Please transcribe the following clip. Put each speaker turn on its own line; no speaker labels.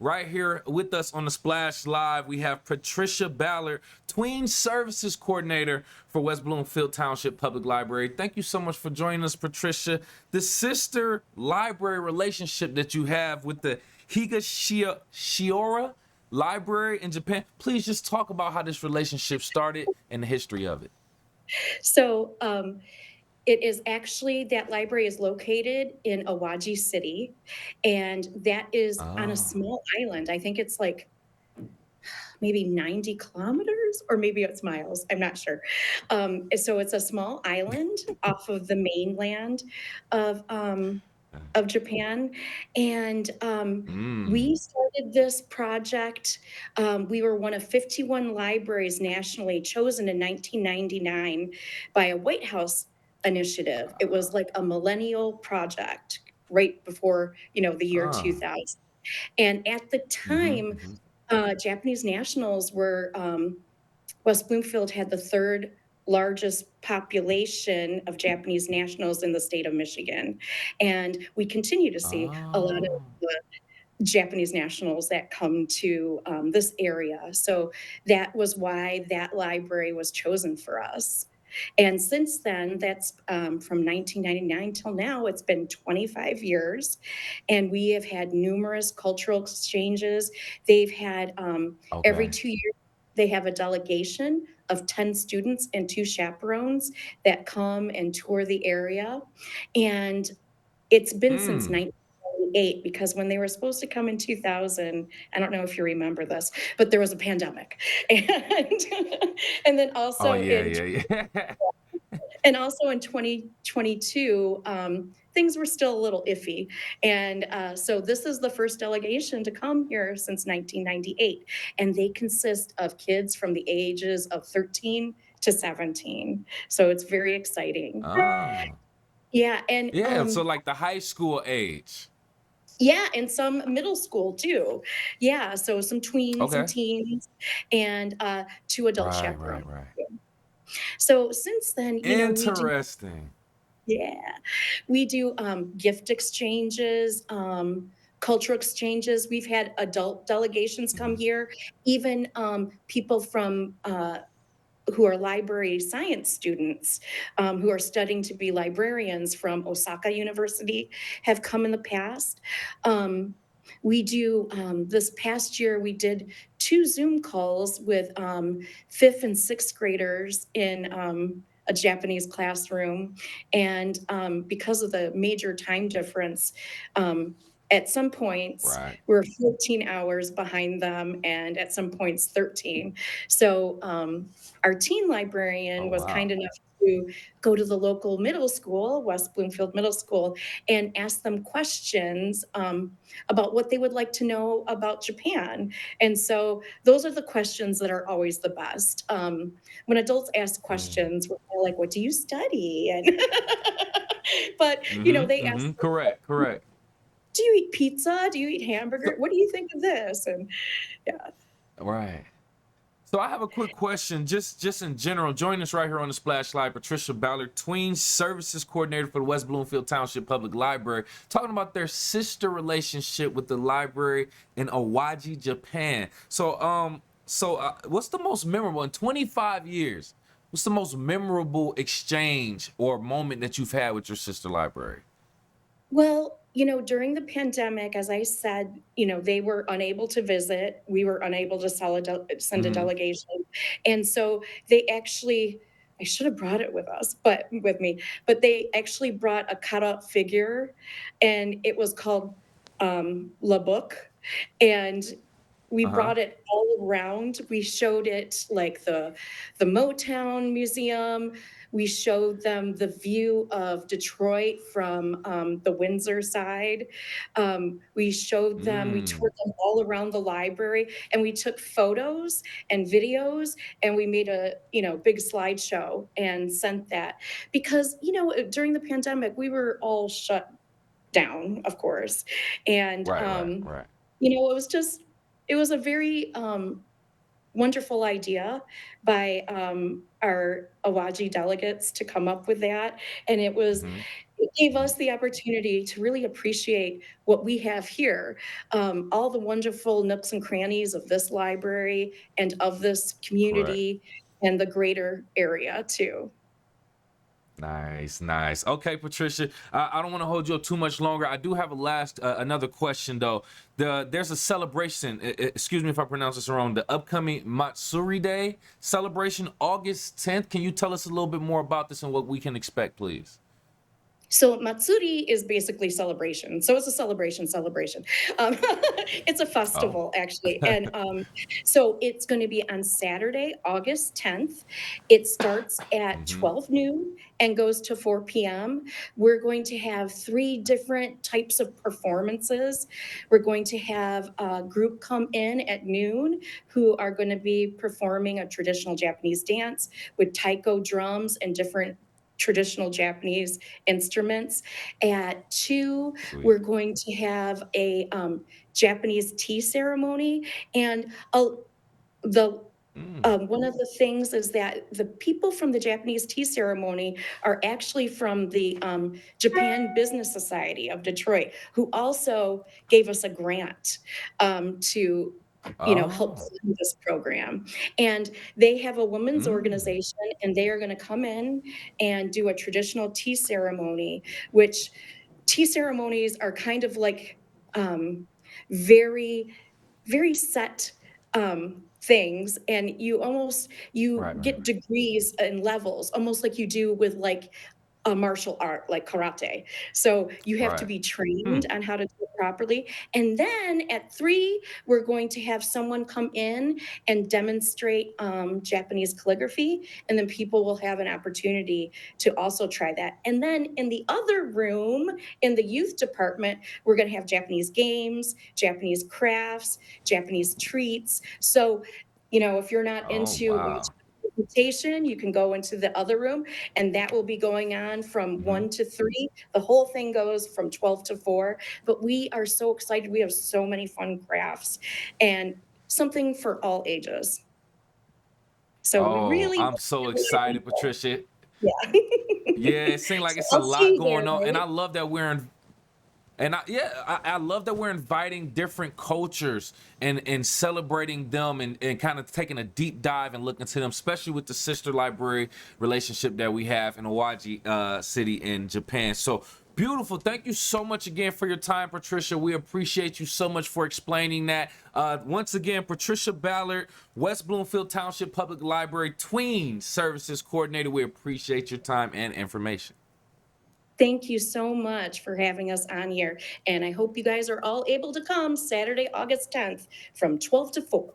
right here with us on the Splash Live. We have Patricia Ballard, Tween Services Coordinator for West Bloomfield Township Public Library. Thank you so much for joining us, Patricia. The sister library relationship that you have with the Higashiura Library in Japan. Please just talk about how this relationship started and the history of it.
So it is actually, that library is located in Awaji City, and that is on a
Oh.
small island. I think it's like maybe 90 kilometers, or maybe it's miles. I'm not sure. So it's a small island off of the mainland of um, of Japan, and we
Mm.
started this project. We were one of 51 libraries nationally chosen in 1999 by a White House initiative. It was like a millennial project right before, the year
Ah.
2000. And at the
Mm-hmm,
time,
mm-hmm.
Japanese nationals were, West Bloomfield had the third largest population of Japanese nationals in the state of Michigan. And we continue to see a lot of
Oh.
Japanese nationals that come to this area. So that was why that library was chosen for us. And since then, that's from 1999 till now, it's been 25 years. And we have had numerous cultural exchanges. They've had every
Okay.
2 years, they have a delegation of 10 students and two chaperones that come and tour the area. And it's been since
Mm.
1998, because when they were supposed to come in 2000, I don't know if you remember this, but there was a pandemic. And then
Oh
also
yeah,
in
yeah, yeah.
and also in 2022, things were still a little iffy. And so this is the first delegation to come here since 1998. And they consist of kids from the ages of 13 to 17. So it's very exciting.
Ah.
Yeah. And
Yeah, so like the high school age.
yeah, and some middle school too. Yeah. So some tweens and
Okay.
teens, and two adult
Right,
chaperones.
right, right.
So since then, we do.
Interesting.
Yeah. We do gift exchanges, cultural exchanges. We've had adult delegations come
Mhm.
here, even people from who are library science students, who are studying to be librarians from Osaka University, have come in the past. Um, we do, this past year, we did two Zoom calls with fifth and sixth graders in a Japanese classroom. And because of the major time difference, um, at some points,
Right.
we're 14 hours behind them, and at some points, 13. So, our teen
Oh
librarian was kind
wow.
enough to go to the local middle school, West Bloomfield Middle School, and ask them questions about what they would like to know about Japan. And so those are the questions that are always the best. When adults ask
Mm.
questions, we're kinda like, "What do you study?" And but,
Mm-hmm.
they ask,
Mm-hmm. Correct, correct.
"Do you eat pizza? Do you eat hamburger?
So
What do you think of this?" And yeah.
right. So I have a quick question, just in general. Join us right here on the Splash Live, Patricia Ballard, Tween Services Coordinator for the West Bloomfield Township Public Library, talking about their sister relationship with the library in Awaji, Japan. So what's the most memorable in 25 years? What's the most memorable exchange or moment that you've had with your sister library?
Well, during the pandemic, as I said, they were unable to visit. We were unable to send a
Mm-hmm.
delegation. And so they actually, I should have brought it with us, but with me, but they actually brought a cutout figure, and it was called La Book. And we
Uh-huh.
brought it all around. We showed it like the Motown Museum. We showed them the view of Detroit from the Windsor side. We toured
Mm.
them all around the library, and we took photos and videos, and we made a big slideshow and sent that, because during the pandemic we were all shut down, of course, and
Right, right, right.
it was a very wonderful idea by our Awaji delegates to come up with that. And
Hmm.
it gave
Hmm.
us the opportunity to really appreciate what we have here, all the wonderful nooks and crannies of this library and of this
Correct.
community and the greater area too.
Nice, nice. Okay, Patricia, I don't want to hold you up too much longer. I do have a last another question though. There's a celebration. Excuse me if I pronounce this wrong. The upcoming Matsuri Day celebration, August 10th. Can you tell us a little bit more about this and what we can expect, please?
So Matsuri is basically celebration. So it's a celebration. It's a
Oh.
festival actually, and so it's going to be on Saturday, August 10th. It starts at
Hmm.
12 noon and goes to 4 p.m. We're going to have three different types of performances. We're going to have a group come in at noon who are going to be performing a traditional Japanese dance with taiko drums and different traditional Japanese instruments. At 2,
Sweet.
we're going to have a Japanese tea ceremony. And the
Mm.
one of the things is that the people from the Japanese tea ceremony are actually from the Japan Business Society of Detroit, who also gave us a grant to, help
Oh.
fund this program. And they have a women's
Mm.
organization, and they are going to come in and do a traditional tea ceremony, which tea ceremonies are kind of like um, very very set things, and you
Right, right,
get degrees and levels almost like you do with like a martial art like karate. So you have to
right.
be
Hmm.
trained on how to do it properly. And then at 3, we're going to have someone come in and demonstrate Japanese calligraphy, and then people will have an opportunity to also try that. And then in the other room, in the youth department, we're going to have Japanese games, Japanese crafts, Japanese treats. So, if you're not
Oh,
into
wow.
watching the presentation, you can go into the other room, and that will be going on from
Hmm.
1 to 3. The whole thing goes from 12 to 4. But we are so excited. We have so many fun crafts and something for all ages. So we
Oh,
really,
I'm so
really
excited, Patricia.
yeah.
Yeah, it seems like
So
it's a
I'll see
lot
you there,
going on, and
right?
I love that we're in. And I love that we're inviting different cultures and celebrating them and kind of taking a deep dive and looking to them, especially with the sister library relationship that we have in Awaji City in Japan. So beautiful. Thank you so much again for your time, Patricia. We appreciate you so much for explaining that. Once again, Patricia Ballard, West Bloomfield Township Public Library Tween Services Coordinator. We appreciate your time and information.
Thank you so much for having us on here. And I hope you guys are all able to come Saturday, August 10th from 12 to 4.